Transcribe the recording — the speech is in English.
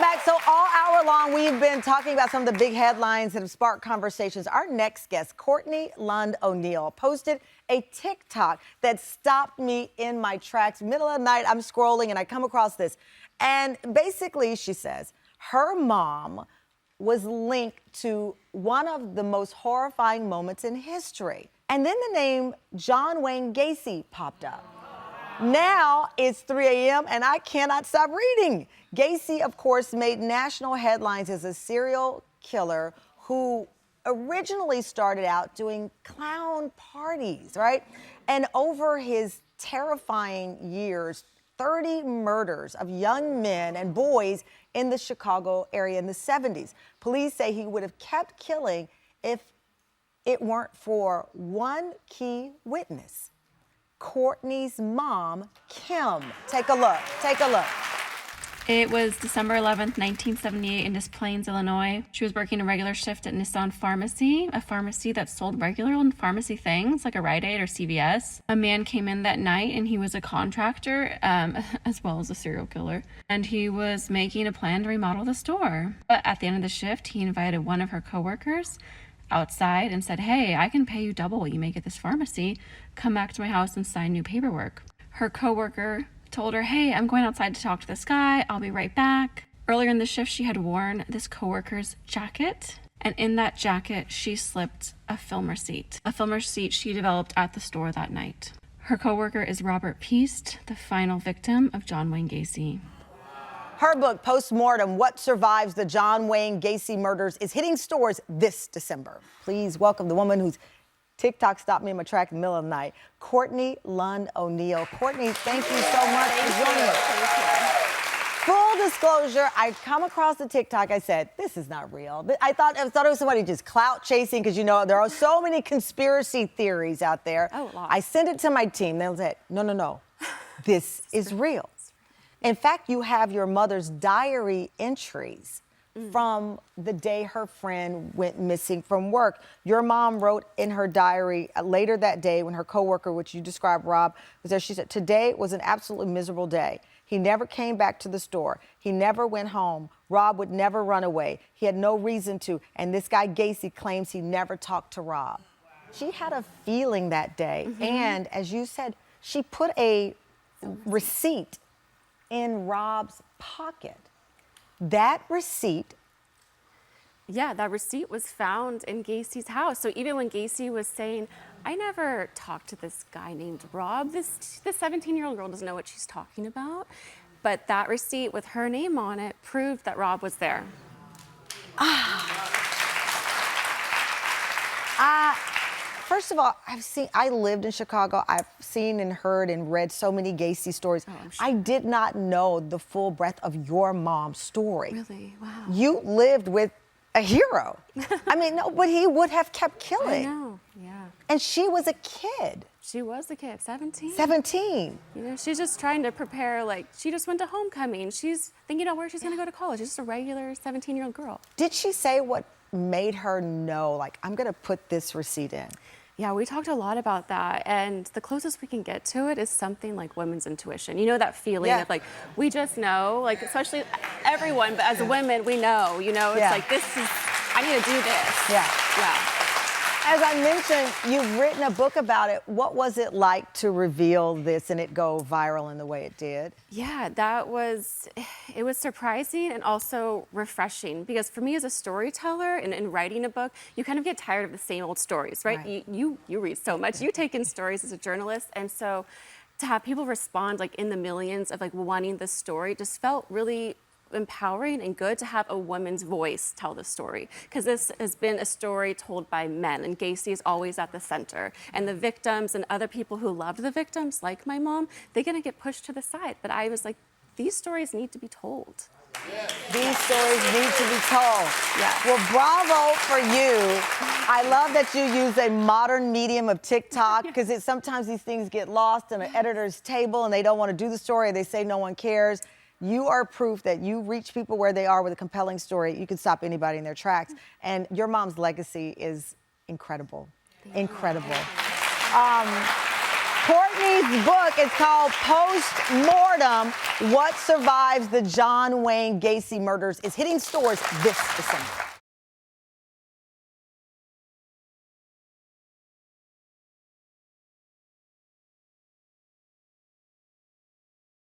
back. So all hour long, we've been talking about some of the big headlines that have sparked conversations. Our next guest, Courtney Lund O'Neil, posted a TikTok that stopped me in my tracks. Middle of the night, I'm scrolling and I come across this. And basically, she says, her mom was linked to one of the most horrifying moments in history. And then the name John Wayne Gacy popped up. Now it's 3 a.m. and I cannot stop reading. Gacy, of course, made national headlines as a serial killer who originally started out doing clown parties, right? And over his terrifying years, 30 murders of young men and boys in the Chicago area in the 70s. Police say he would have kept killing if it weren't for one key witness. Courtney's mom, Kim. Take a look. Take a look. It was December 11th, 1978 in Des Plaines, Illinois. She was working a regular shift at Nissan Pharmacy, a pharmacy that sold regular pharmacy things like a Rite Aid or CVS. A man came in that night and he was a contractor as well as a serial killer. And he was making a plan to remodel the store. But at the end of the shift, he invited one of her coworkers outside and said, "Hey, I can pay you double what you make at this pharmacy. Come back to my house and sign new paperwork." Her coworker told her, "Hey, I'm going outside to talk to this guy. I'll be right back." Earlier in the shift, she had worn this coworker's jacket, and in that jacket, she slipped a film receipt she developed at the store that night. Her coworker is Robert Piest, the final victim of John Wayne Gacy. Her book, Postmortem, What Survives the John Wayne Gacy Murders, is hitting stores this December. Please welcome the woman whose TikTok stopped me in my track in the middle of the night, Courtney Lund O'Neil. Courtney, thank you so much for joining us. Full disclosure, I come across the TikTok, I said, this is not real. I thought it was somebody just clout chasing, because you know there are so many conspiracy theories out there. Oh, a lot. I sent it to my team. They said, no, this is real. In fact, you have your mother's diary entries from the day her friend went missing from work. Your mom wrote in her diary later that day when her coworker, which you described, Rob, was there. She said, "Today was an absolutely miserable day. He never came back to the store. He never went home. Rob would never run away. He had no reason to. And this guy Gacy claims he never talked to Rob." She had a feeling that day. And as you said, she put a receipt in Rob's pocket. That receipt. Yeah, that receipt was found in Gacy's house. So even when Gacy was saying, "I never talked to this guy named Rob," this 17-year-old girl doesn't know what she's talking about. But that receipt with her name on it proved that Rob was there. First of all, I lived in Chicago. I've seen and heard and read so many Gacy stories. Oh, I'm sure. I did not know the full breadth of your mom's story. Really? Wow. You lived with a hero. I mean, no, but he would have kept killing. I know, yeah. And she was a kid. She was a kid, 17. 17. You know, she's just trying to prepare, like, she just went to homecoming. She's thinking about where she's gonna go to college. She's just a regular 17-year-old girl. Did she say what made her know, like, I'm gonna put this receipt in? Yeah, we talked a lot about that, and the closest we can get to it is something like women's intuition. You know, that feeling of like, we just know, like, especially everyone, but as women, we know, you know, it's like, this is, I need to do this. Yeah. As I mentioned, you've written a book about it. What was it like to reveal this and it go viral in the way it did? Yeah, it was surprising and also refreshing, because for me as a storyteller and in writing a book, you kind of get tired of the same old stories, right? You read so much, you take in stories as a journalist, and so to have people respond like in the millions of like wanting this story just felt really empowering and good to have a woman's voice tell the story, because this has been a story told by men, and Gacy is always at the center, and the victims and other people who loved the victims, like my mom, they're gonna get pushed to the side. But I was like, these stories need to be told. These stories need to be told. Yeah. Well, bravo for you. I love that you use a modern medium of TikTok, because sometimes these things get lost on an editor's table and they don't want to do the story. They say no one cares. You are proof that you reach people where they are with a compelling story. You can stop anybody in their tracks. And your mom's legacy is incredible. Incredible. Courtney's book is called Postmortem, What Survives the John Wayne Gacy Murders, is hitting stores this December.